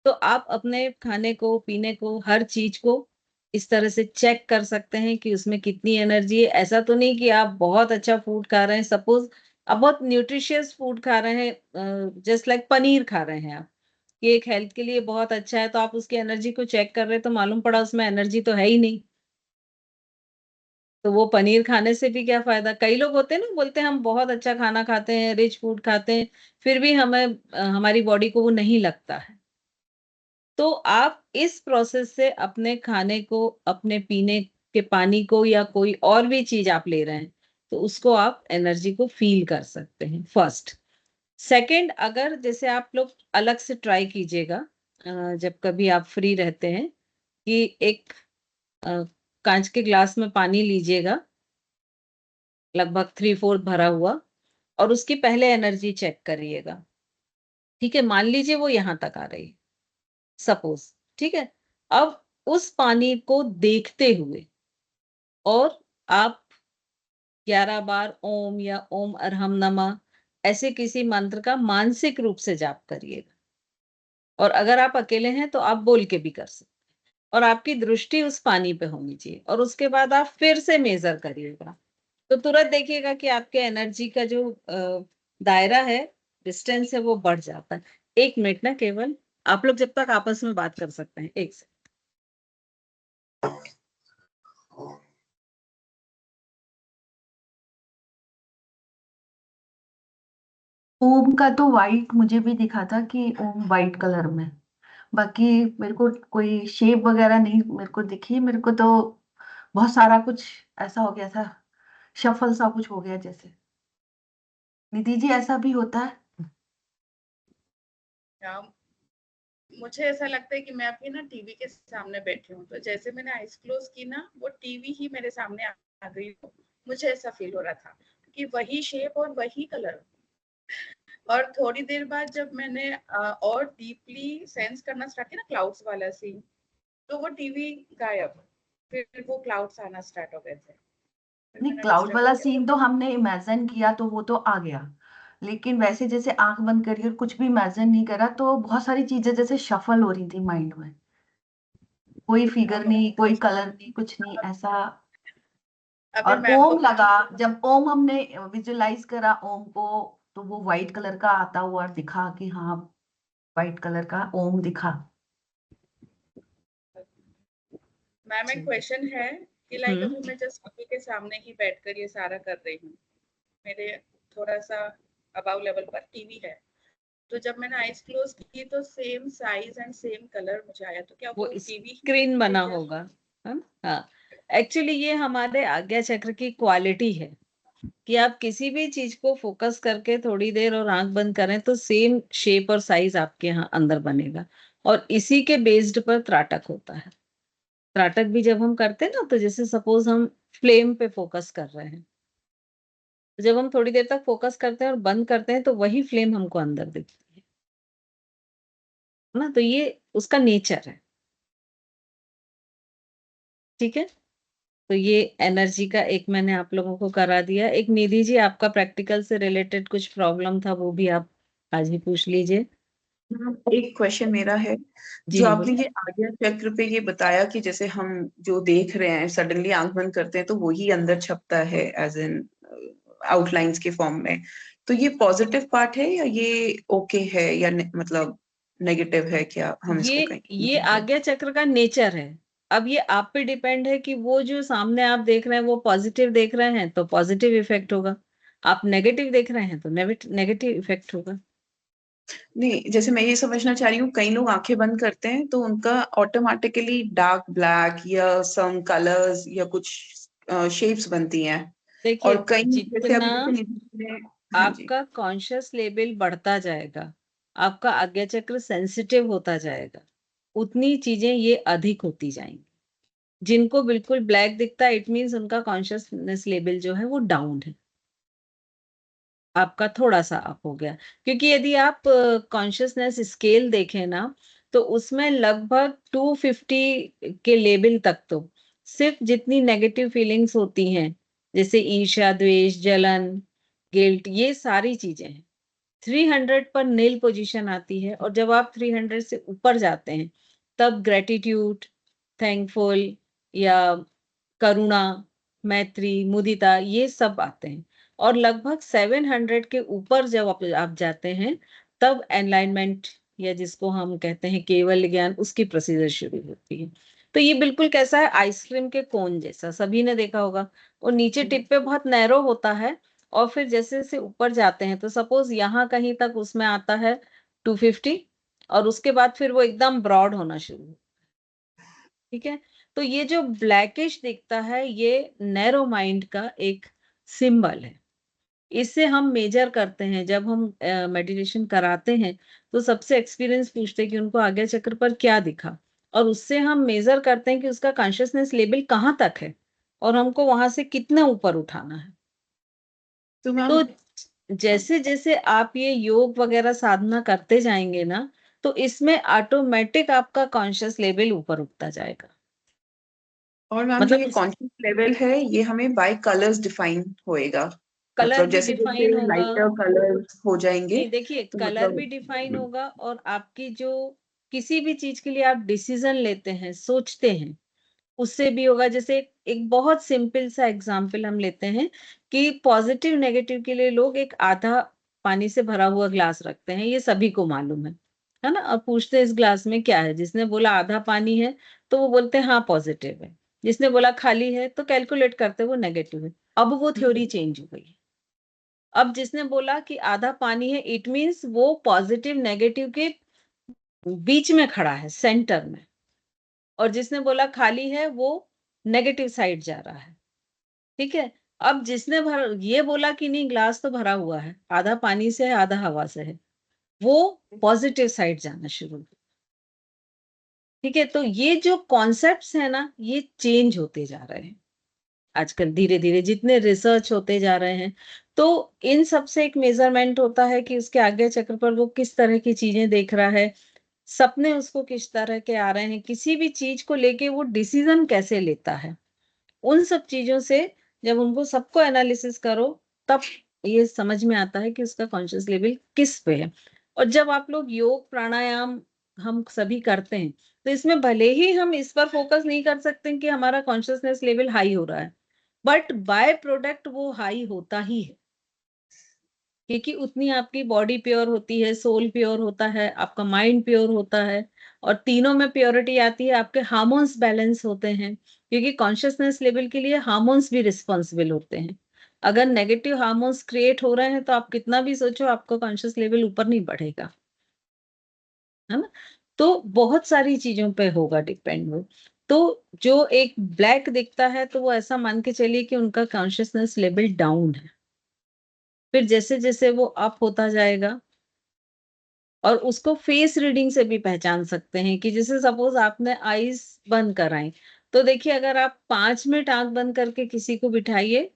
तो आप अपने खाने को, पीने को, हर चीज को इस तरह से चेक कर सकते हैं कि उसमें कितनी एनर्जी है। ऐसा तो नहीं कि आप बहुत अच्छा फूड खा रहे हैं, सपोज आप बहुत न्यूट्रिशियस फूड खा रहे हैं, जस्ट लाइक पनीर खा रहे हैं आप, ये एक हेल्थ के लिए बहुत अच्छा है, तो आप उसकी एनर्जी को चेक कर रहे हैं, तो मालूम पड़ा उसमें एनर्जी तो है ही नहीं, तो वो पनीर खाने से भी क्या फायदा। कई लोग होते हैं ना, बोलते हैं हम बहुत अच्छा खाना खाते हैं, रिच फूड खाते हैं, फिर भी हमें हमारी बॉडी को वो नहीं लगता है। तो आप इस प्रोसेस से अपने खाने को, अपने पीने के पानी को, या कोई और भी चीज आप ले रहे हैं, तो उसको आप एनर्जी को फील कर सकते हैं, फर्स्ट। सेकंड, अगर जैसे आप लोग अलग से ट्राई कीजिएगा, जब कभी आप फ्री रहते हैं, कि एक अ, कांच के ग्लास में पानी लीजिएगा, लगभग 3/4 भरा हुआ, और उसकी पहले एनर्जी चेक करिएगा। ठीक है, मान लीजिए वो यहां तक आ रही है, सपोज, ठीक है। अब उस पानी को देखते हुए, और आप 11 बार ओम या ओम अरहम नमः ऐसे किसी मंत्र का मानसिक रूप से जाप करिएगा। और अगर आप अकेले हैं तो आप बोल के भी कर सकते हैं, और आपकी दृष्टि उस पानी पे होनी चाहिए, और उसके बाद आप फिर से मेजर करिएगा, तो तुरंत देखिएगा कि आपके एनर्जी का जो दायरा है, डिस्टेंस है, वो बढ़ जाता है। 1 मिनट ना, केवल आप लोग जब तक आपस में बात कर सकते हैं, एक से। ओम का तो वाइट मुझे भी दिखा था कि ओम वाइट कलर में, बाकी मेरे को कोई शेप वगैरह नहीं मेरे को दिखी। मेरे को तो बहुत सारा कुछ ऐसा हो गया था, शफल सा कुछ हो गया जैसे। निधि जी, ऐसा भी होता है? या मुझे ऐसा लगता है कि मैं अभी ना टीवी के सामने बैठी हूँ, तो जैसे मैंने आईज क्लोज की ना, वो टीवी ही मेरे सामने आ गई। मुझे ऐसा फील हो रहा था कि वही शेप और वही कलर। और थोड़ी देर बाद जब मैंने और डीपली सेंस करना स्टार्ट किया ना, क्लाउड्स वाला सीन, तो वो टीवी गायब, फिर वो क्लाउड्स आना स्टार्ट हो गए थे, फिर नहीं, मैंने क्लाउड डिस्टर्ब हो वाला गया सीन था। तो हमने इमेजिन किया तो वो तो आ गया, लेकिन वैसे जैसे आंख बंद करी और कुछ भी इमेजिन नहीं करा, तो बहुत सारी चीजें जैसे शफल हो रही थी माइंड में, कोई फिगर नहीं, कोई कलर नहीं, कुछ नहीं ऐसा। अभी और मैं आपको ओम लगा, जब ओम हमने विजुलाइज करा ओम को, तो वो व्हाइट कलर का आता हुआ दिखा कि हाँ, व्हाइट कलर का ओम दिखा। मैम एक क्वेश्चन है कि लाइक हम्म अभी मैं जस्ट अभी के सामने ही बैठकर ये सारा कर रही हूँ, मेरे थोड़ा सा अबाव लेवल पर टीवी है, तो जब मैंने आईज क्लोज की तो same size and same colour मुझे आया, तो क्या वो वो टीवी ही स्क्रीन है बना क्या? होगा, है ना? हाँ, एक्चुअली ये हमारे आज्ञा चक्र की क्वालिटी है, कि आप किसी भी चीज को फोकस करके थोड़ी देर और आंख बंद करें, तो सेम शेप और साइज आपके यहाँ अंदर बनेगा। और इसी के बेस्ड पर त्राटक होता है। त्राटक भी जब हम करते हैं ना, तो जैसे सपोज हम फ्लेम पे फोकस कर रहे हैं, तो जब हम थोड़ी देर तक फोकस करते हैं और बंद करते हैं, तो वही फ्लेम हमको अंदर दिखती है ना, तो ये उसका नेचर है। ठीक है, तो ये एनर्जी का एक मैंने आप लोगों को करा दिया। एक निधि जी, आपका प्रैक्टिकल से रिलेटेड कुछ प्रॉब्लम था, वो भी आप आज ही पूछ लीजिए। एक क्वेश्चन मेरा है, जी जो हाँ, आपने बोलिए। ये आज्ञा चक्र पे ये बताया कि जैसे हम जो देख रहे हैं सडनली आंख बंद करते हैं तो वही अंदर छपता है एज इन आउटलाइंस के फॉर्म में, तो ये पॉजिटिव पार्ट है या ये ओके है या मतलब नेगेटिव है, क्या हम इसको ये कहें? आज्ञा चक्र का नेचर है। अब ये आप पे डिपेंड है कि वो जो सामने आप देख रहे हैं वो पॉजिटिव देख रहे हैं तो पॉजिटिव इफेक्ट होगा, आप नेगेटिव देख रहे हैं तो नेगेटिव इफेक्ट होगा। नहीं, जैसे मैं ये समझना चाह रही हूँ, कई लोग आंखें बंद करते हैं तो उनका ऑटोमेटिकली डार्क ब्लैक या सम कलर्स या कुछ शेप्स बनती हैं, देखिए, और कई जैसे जितना अभी जैसे निधि ने, हाँ जी, आपका कॉन्शियस लेवल बढ़ता जाएगा, आपका आज्ञा चक्र सेंसिटिव होता जाएगा, उतनी चीजें ये अधिक होती जाएंगी। जिनको बिल्कुल ब्लैक दिखता है इट मीन्स उनका कॉन्शियसनेस लेवल जो है वो डाउन है, आपका थोड़ा सा अप हो गया। क्योंकि यदि आप कॉन्शियसनेस स्केल देखें ना, तो उसमें लगभग 250 के लेवल तक तो सिर्फ जितनी नेगेटिव फीलिंग्स होती हैं, जैसे ईर्ष्या, द्वेष, जलन, गिल्ट, ये सारी चीजें हैं। 300 पर नील पोजीशन आती है, और जब आप 300 से ऊपर जाते हैं तब ग्रेटिट्यूड, थैंकफुल या करुणा, मैत्री, मुदिता, ये सब आते हैं। और लगभग 700 के ऊपर जब आप जाते हैं तब एनलाइनमेंट, या जिसको हम कहते हैं केवल ज्ञान, उसकी प्रोसीजर शुरू होती है। तो ये बिल्कुल कैसा है, आइसक्रीम के कोन जैसा, सभी ने देखा होगा। और नीचे टिप पे बहुत नैरो होता है, और फिर जैसे जैसे ऊपर जाते हैं, तो सपोज यहाँ कहीं तक उसमें आता है 250, और उसके बाद फिर वो एकदम ब्रॉड होना शुरू होता है। ठीक है, तो ये जो ब्लैकिश दिखता है ये नैरो माइंड का एक सिंबल है। इससे हम मेजर करते हैं, जब हम मेडिटेशन कराते हैं तो सबसे एक्सपीरियंस पूछते हैं कि उनको आज्ञा चक्र पर क्या दिखा, और उससे हम मेजर करते हैं कि उसका कॉन्शियसनेस लेवल कहाँ तक है और हमको वहां से कितना ऊपर उठाना है। तो मैम, तो जैसे जैसे आप ये योग वगैरह साधना करते जाएंगे ना, तो इसमें ऑटोमेटिक आपका कॉन्शियस लेवल ऊपर उठता जाएगा। और मैम जो मतलब ये कॉन्शियस लेवल है ये हमें बाय कलर्स डिफाइन होएगा, कलर मतलब भी जैसे डिफाइन जैसे होगा। लाइटर कलर्स हो जाएंगे नहीं, देखिए, तो कलर भी मतलब डिफाइन होगा, और आपकी जो किसी भी चीज के लिए आप डिसीजन लेते हैं, सोचते हैं, उससे भी होगा। जैसे एक बहुत सिंपल सा एग्जांपल हम लेते हैं कि पॉजिटिव नेगेटिव के लिए लोग एक आधा पानी से भरा हुआ ग्लास रखते हैं, ये सभी को मालूम है ना। और पूछते हैं इस ग्लास में क्या है, जिसने बोला आधा पानी है तो वो बोलते हैं हाँ पॉजिटिव है, जिसने बोला खाली है तो कैलकुलेट करते वो नेगेटिव है। अब वो थ्योरी चेंज हो गई है। अब जिसने बोला कि आधा पानी है इट मीन्स वो पॉजिटिव नेगेटिव के बीच में खड़ा है, सेंटर में। और जिसने बोला खाली है वो नेगेटिव साइड जा रहा है। ठीक है, अब जिसने ये बोला कि नहीं ग्लास तो भरा हुआ है, आधा पानी से है आधा हवा से है, वो पॉजिटिव साइड जाना शुरू हुआ। ठीक है, तो ये जो कॉन्सेप्ट्स है ना ये चेंज होते जा रहे हैं आजकल धीरे धीरे, जितने रिसर्च होते जा रहे हैं। तो इन सब से एक मेजरमेंट होता है कि उसके आज्ञा चक्र पर वो किस तरह की चीजें देख रहा है, सपने उसको किस तरह के आ रहे हैं, किसी भी चीज को लेके वो डिसीजन कैसे लेता है। उन सब चीजों से जब उनको सबको एनालिसिस करो तब ये समझ में आता है कि उसका कॉन्शियस लेवल किस पे है। और जब आप लोग योग प्राणायाम हम सभी करते हैं, तो इसमें भले ही हम इस पर फोकस नहीं कर सकते कि हमारा कॉन्शियसनेस लेवल हाई हो रहा है, बट बाय प्रोडक्ट वो हाई होता ही है, क्योंकि उतनी आपकी बॉडी प्योर होती है, सोल प्योर होता है, आपका माइंड प्योर होता है, और तीनों में प्योरिटी आती है, आपके हार्मोन्स बैलेंस होते हैं, क्योंकि कॉन्शियसनेस लेवल के लिए हार्मोन्स भी रिस्पॉन्सिबल होते हैं। अगर नेगेटिव हार्मोन्स क्रिएट हो रहे हैं तो आप कितना भी सोचो आपका कॉन्शियस लेवल ऊपर नहीं बढ़ेगा, है ना। तो बहुत सारी चीजों पे होगा डिपेंड वो। तो जो एक ब्लैक दिखता है तो वो ऐसा मान के चलिए कि उनका कॉन्शियसनेस लेवल डाउन है। फिर जैसे जैसे वो अप होता जाएगा, और उसको फेस रीडिंग से भी पहचान सकते हैं कि जैसे सपोज आपने आईज बंद कराई, तो देखिए अगर आप 5 मिनट आंख बंद करके किसी को बिठाइए,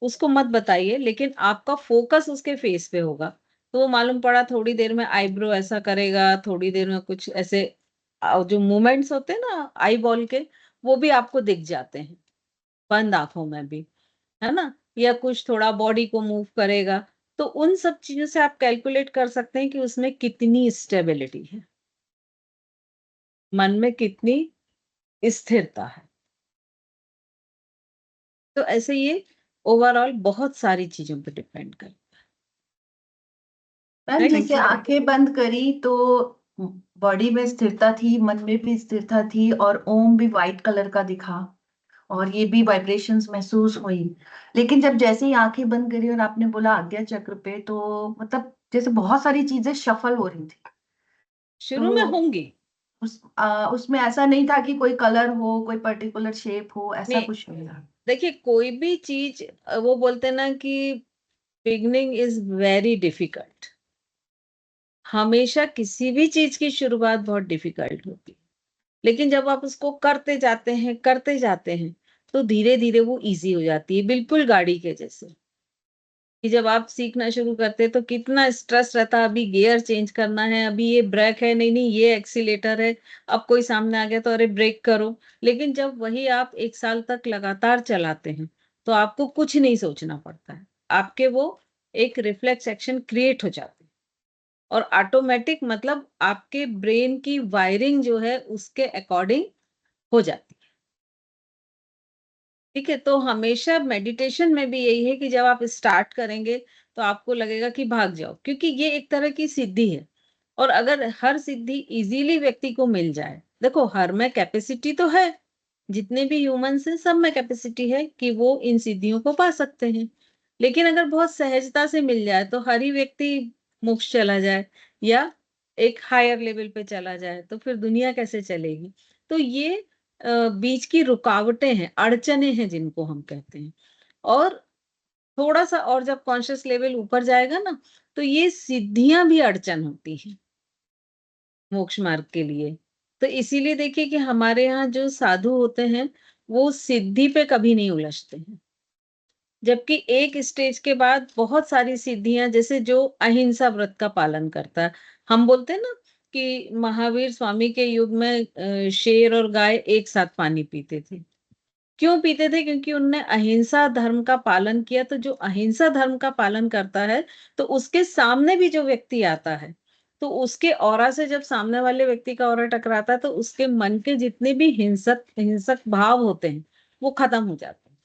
उसको मत बताइए, लेकिन आपका फोकस उसके फेस पे होगा, तो वो मालूम पड़ा थोड़ी देर में आईब्रो ऐसा करेगा, थोड़ी देर में कुछ ऐसे जो मूवमेंट्स होते हैं ना आई बॉल के, वो भी आपको दिख जाते हैं बंद आंखों में भी, है ना। या कुछ थोड़ा बॉडी को मूव करेगा, तो उन सब चीजों से आप कैलकुलेट कर सकते हैं कि उसमें कितनी स्टेबिलिटी है, मन में कितनी स्थिरता है। तो ऐसे ये ओवरऑल बहुत सारी चीजों पर डिपेंड करता मैम है। जैसे आंखें बंद करी तो बॉडी में स्थिरता थी, मन में भी स्थिरता थी, और ओम भी वाइट कलर का दिखा, और ये भी वाइब्रेशंस महसूस हुई। लेकिन जब जैसे ही आंखें बंद करी और आपने बोला आज्ञा चक्र पे, तो मतलब जैसे बहुत सारी चीजें शफल हो रही थी। शुरू में तो होंगी। उसमें ऐसा नहीं था कि कोई कलर हो, कोई पर्टिकुलर शेप हो, ऐसा नहीं, कुछ नहीं था। देखिए कोई भी चीज, वो बोलते हैं ना कि बिगनिंग इज वेरी डिफिकल्ट। हमेशा किसी भी चीज की शुरुआत बहुत डिफिकल्ट होती है, लेकिन जब आप उसको करते जाते हैं तो धीरे धीरे वो इजी हो जाती है, बिल्कुल गाड़ी के जैसे। कि जब आप सीखना शुरू करते हैं तो कितना स्ट्रेस रहता है, अभी गियर चेंज करना है, अभी ये ब्रेक है, नहीं नहीं ये एक्सीलेटर है, अब कोई सामने आ गया तो अरे ब्रेक करो। लेकिन जब वही आप 1 साल तक लगातार चलाते हैं तो आपको कुछ नहीं सोचना पड़ता है, आपके वो एक रिफ्लेक्स एक्शन क्रिएट हो जाते हैं और ऑटोमेटिक मतलब आपके ब्रेन की वायरिंग जो है उसके अकॉर्डिंग हो जाती है। ठीक है, तो हमेशा मेडिटेशन में भी यही है कि जब आप स्टार्ट करेंगे तो आपको लगेगा कि भाग जाओ, क्योंकि ये एक तरह की सिद्धि है। और अगर हर सिद्धि इजीली व्यक्ति को मिल जाए, देखो हर में कैपेसिटी तो है, जितने भी ह्यूमंस हैं सब में कैपेसिटी है कि वो इन सिद्धियों को पा सकते हैं। लेकिन अगर बहुत सहजता से मिल जाए तो हर ही व्यक्ति मोक्ष चला जाए या एक हायर लेवल पे चला जाए तो फिर दुनिया कैसे चलेगी। तो ये बीच की रुकावटें हैं, अड़चने हैं जिनको हम कहते हैं। और थोड़ा-सा और जब कॉन्शियस लेवल ऊपर जाएगा ना, तो ये सिद्धियाँ भी अड़चन होती हैं, मोक्ष मार्ग के लिए। तो इसीलिए देखिए कि हमारे यहाँ जो साधु होते हैं, वो सिद्धि पे कभी नहीं उलझते हैं। जबकि एक स्टेज के बाद बहुत सारी सिद्धियाँ, जैसे जो अहिंसा व्रत का पालन करता है। हम बोलते हैं ना कि महावीर स्वामी के युग में शेर और गाय एक साथ पानी पीते थे। क्यों पीते थे? क्योंकि उनने अहिंसा धर्म का पालन किया। तो जो अहिंसा धर्म का पालन करता है, तो उसके सामने भी जो व्यक्ति आता है, तो उसके ऑरा से जब सामने वाले व्यक्ति का ऑरा टकराता है, तो उसके मन के जितने भी हिंसक हिंसक भाव होते हैं, वो खत्म हो जाते हैं।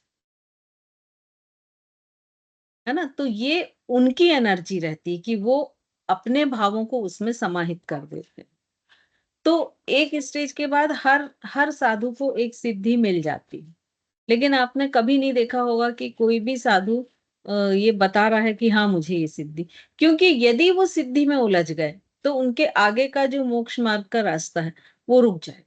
है ना? तो ये उनकी एनर्जी रहती है कि वो अपने भावों को उसमें समाहित कर देते हैं। तो एक स्टेज के बाद हर हर साधु को एक सिद्धि मिल जाती है। लेकिन आपने कभी नहीं देखा होगा कि कोई भी साधु ये बता रहा है कि हाँ मुझे ये सिद्धि, क्योंकि यदि वो सिद्धि में उलझ गए तो उनके आगे का जो मोक्ष मार्ग का रास्ता है वो रुक जाएगा।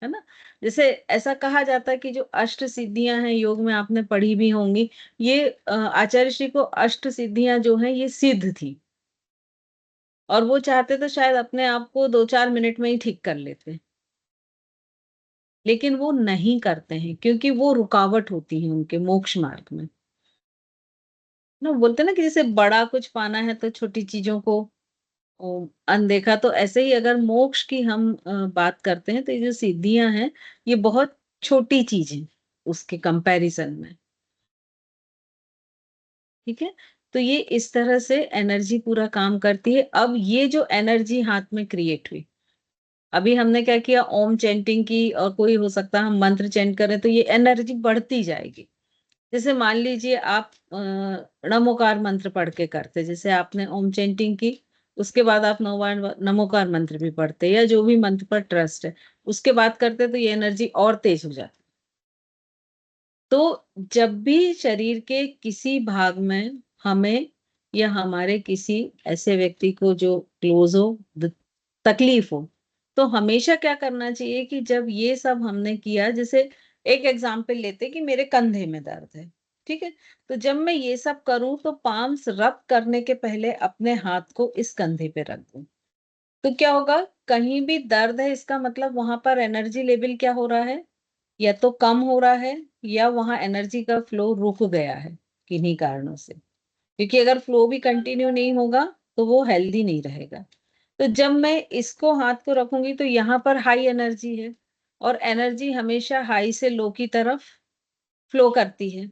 है ना? जैसे ऐसा कहा जाता है कि जो अष्ट सिद्धियां हैं योग में, आपने पढ़ी भी होंगी। ये आचार्य श्री को अष्ट सिद्धियां जो हैं ये सिद्ध थी और वो चाहते तो शायद अपने आप को 2-4 मिनट में ही ठीक कर लेते, लेकिन वो नहीं करते हैं क्योंकि वो रुकावट होती है उनके मोक्ष मार्ग में। ना बोलते हैं ना कि जैसे बड़ा कुछ पाना है तो छोटी चीजों को अनदेखा, तो ऐसे ही अगर मोक्ष की हम बात करते हैं तो ये जो सिद्धियां हैं ये बहुत छोटी चीज है उसके कंपैरिजन में। ठीक है, तो ये इस तरह से एनर्जी पूरा काम करती है। अब ये जो एनर्जी हाथ में क्रिएट हुई, अभी हमने क्या किया, ओम चैंटिंग की, और कोई हो सकता है हम मंत्र चैंट करें तो ये एनर्जी बढ़ती जाएगी। जैसे मान लीजिए आप नमोकार मंत्र पढ़ के करते, जैसे आपने ओम चैंटिंग की, उसके बाद आप नमोकार मंत्र भी पढ़ते या जो भी मंत्र पर ट्रस्ट है, उसके बाद करते तो ये एनर्जी और तेज हो जाती। तो जब भी शरीर के किसी भाग में हमें या हमारे किसी ऐसे व्यक्ति को जो क्लोज हो तकलीफ हो, तो हमेशा क्या करना चाहिए कि जब ये सब हमने किया, जैसे एक एग्जाम्पल लेते कि मेरे कंधे में दर्द है, ठीक है, तो जब मैं ये सब करूं तो पाम्स रब करने के पहले अपने हाथ को इस कंधे पे रख दूं, तो क्या होगा, कहीं भी दर्द है इसका मतलब वहां पर एनर्जी लेवल क्या हो रहा है, या तो कम हो रहा है या वहां एनर्जी का फ्लो रुक गया है किन्हीं कारणों से। क्योंकि अगर फ्लो भी कंटिन्यू नहीं होगा तो वो हेल्दी नहीं रहेगा। तो जब मैं इसको हाथ को रखूंगी तो यहाँ पर हाई एनर्जी है और एनर्जी हमेशा हाई से लो की तरफ फ्लो करती है,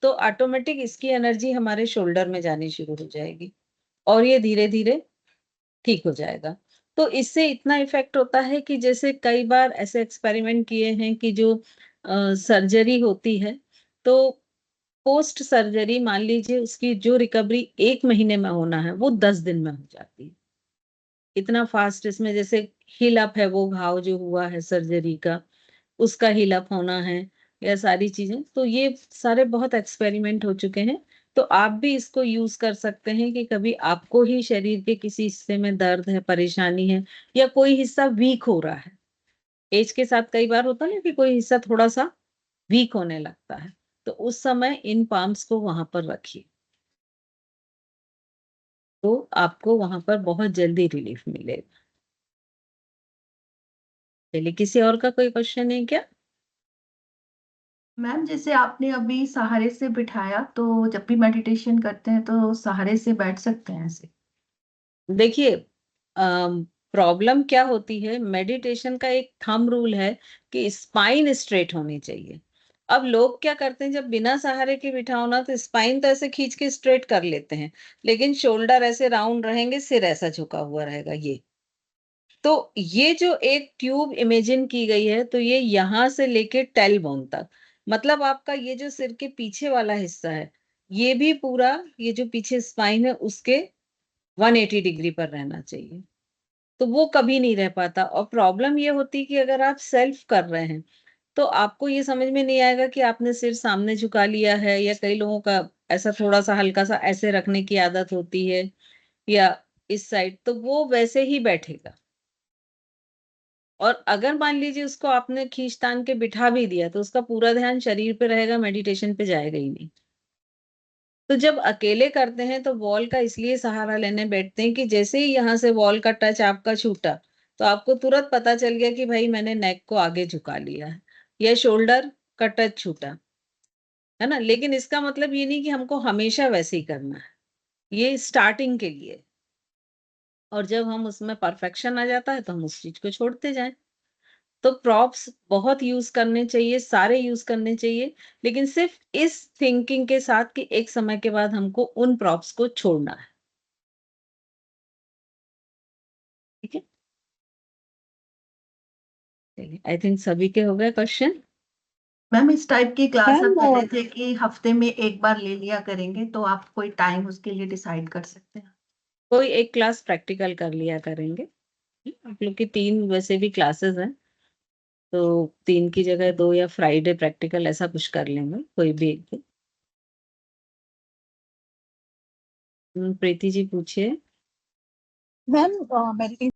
तो ऑटोमेटिक इसकी एनर्जी हमारे शोल्डर में जानी शुरू हो जाएगी और ये धीरे धीरे ठीक हो जाएगा। तो इससे इतना इफेक्ट होता है कि जैसे कई बार ऐसे एक्सपेरिमेंट किए हैं कि जो सर्जरी होती है, तो पोस्ट सर्जरी मान लीजिए उसकी जो रिकवरी 1 महीने में होना है वो 10 दिन में हो जाती है। इतना फास्ट इसमें, जैसे हील अप है वो घाव जो हुआ है सर्जरी का, उसका हील अप होना है, या सारी चीजें, तो ये सारे बहुत एक्सपेरिमेंट हो चुके हैं। तो आप भी इसको यूज कर सकते हैं कि कभी आपको ही शरीर के किसी हिस्से में दर्द है, परेशानी है, या कोई हिस्सा वीक हो रहा है। एज के साथ कई बार होता है ना कि कोई हिस्सा थोड़ा सा वीक होने लगता है, तो उस समय इन पाम्स को वहां पर रखिए। तो आपको वहां पर बहुत जल्दी रिलीफ मिलेगा। चलिए, किसी और का कोई क्वेश्चन है क्या? मैम जैसे आपने अभी सहारे से बिठाया, तो जब भी मेडिटेशन करते हैं तो सहारे से बैठ सकते हैं ऐसे? देखिए, प्रॉब्लम क्या होती है, मेडिटेशन का एक थंब रूल है कि स्पाइन स्ट्रेट होनी चाहिए। अब लोग क्या करते हैं, जब बिना सहारे के बिठाओ ना, तो स्पाइन तो ऐसे खींच के स्ट्रेट कर लेते हैं, लेकिन शोल्डर ऐसे राउंड रहेंगे, सिर ऐसा झुका हुआ रहेगा। तो ये जो एक ट्यूब इमेजिन की गई है, तो ये यहां से लेके टेल बोन तक, मतलब आपका ये जो सिर के पीछे वाला हिस्सा है, ये भी पूरा, ये जो पीछे स्पाइन है उसके 180 डिग्री पर रहना चाहिए। तो वो कभी नहीं रह पाता। और प्रॉब्लम ये होती है कि अगर आप सेल्फ कर रहे हैं, तो आपको ये समझ में नहीं आएगा कि आपने सिर सामने झुका लिया है, या कई लोगों का ऐसा थोड़ा सा हल्का सा ऐसे रखने की आदत होती है, या इस साइड, तो वो वैसे ही बैठेगा। और अगर मान लीजिए उसको आपने खींच-तान के बिठा भी दिया, तो उसका पूरा ध्यान शरीर पे रहेगा, मेडिटेशन पे जाएगा ही नहीं। तो जब अकेले करते हैं, तो वॉल का इसलिए सहारा लेने बैठते हैं कि जैसे ही यहाँ से वॉल का टच आपका छूटा, तो आपको तुरंत पता चल गया कि भाई मैंने नेक को आगे झुका लिया है, या शोल्डर का टच छूटा, है ना? लेकिन इसका मतलब ये नहीं कि हमको हमेशा वैसे ही करना है। ये स्टार्टिंग के लिए, और जब हम उसमें परफेक्शन आ जाता है, तो हम उस चीज़ को छोड़ते जाएँ। तो प्रॉप्स बहुत यूज़ करने चाहिए, सारे यूज़ करने चाहिए, लेकिन सिर्फ़ इस थिंकिंग के साथ कि एक समय के बाद हमको उन प्रॉप्स को छोड़ना है। ठीक है? चलिए, आई थिंक सभी के हो गए क्वेश्चन। मैम इस टाइप की क्लास आप मैम कह रहे थे कि हफ्ते में एक बार ले लिया करेंगे, तो आप कोई टाइम उसके लिए डिसाइड कर सकते हैं? कोई एक क्लास प्रैक्टिकल कर लिया करेंगे। आप लोग की 3 वैसे भी क्लासेस हैं, तो 3 की जगह 2 या फ्राइडे प्रैक्टिकल ऐसा कुछ कर लेंगे, कोई भी एक दिन। प्रीति जी पूछिए। Ma'am meditation